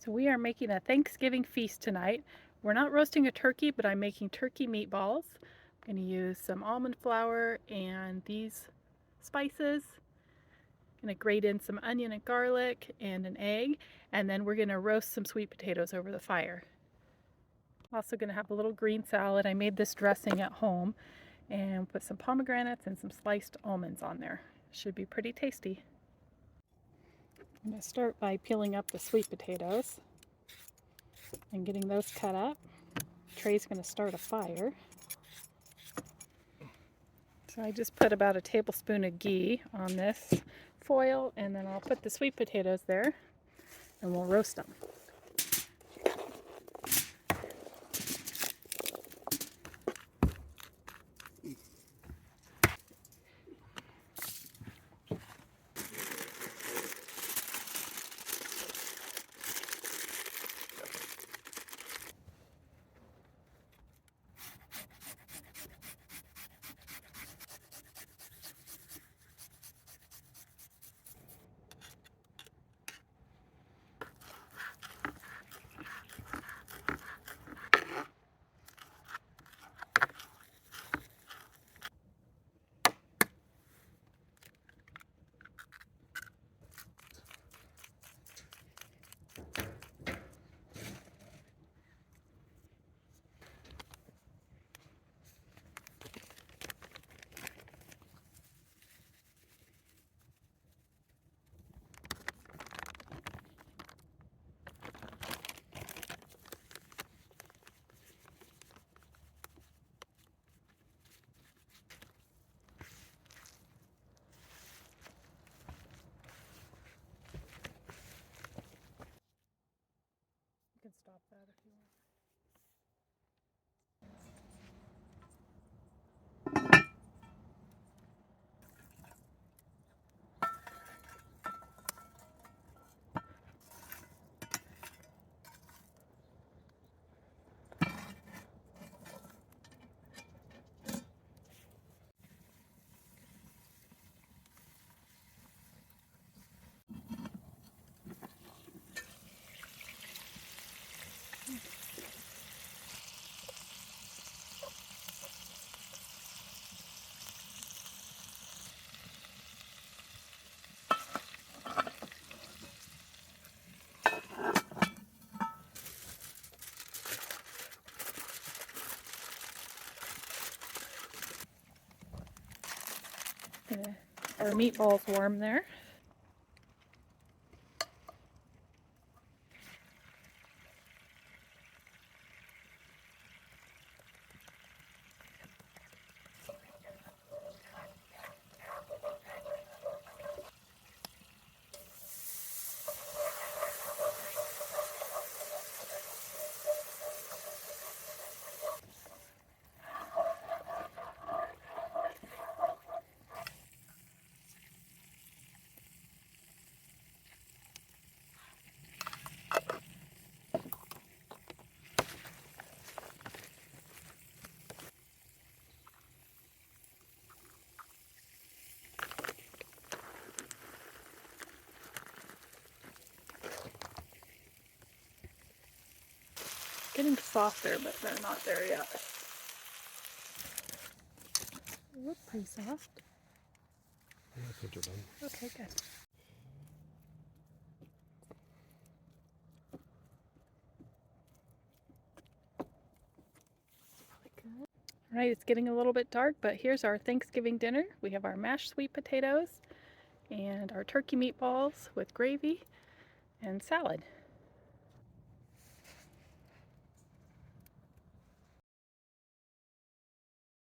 So we are making a Thanksgiving feast tonight. We're not roasting a turkey, but I'm making turkey meatballs. I'm going to use some almond flour and these spices. I'm going to grate in some onion and garlic and an egg, and then we're going to roast some sweet potatoes over the fire. Also going to have a little green salad. I made this dressing at home and put some pomegranates and some sliced almonds on there. Should be pretty tasty. I'm going to start by peeling up the sweet potatoes and getting those cut up. Trey's going to start a fire. So I just put about a tablespoon of ghee on this foil, and then I'll put the sweet potatoes there and we'll roast them. You can stop that if you want. Our meatballs warm there. Getting softer, but they're not there yet. They look pretty soft. I think they're done. Okay, good. All right, it's getting a little bit dark, but here's our Thanksgiving dinner. We have our mashed sweet potatoes and our turkey meatballs with gravy and salad.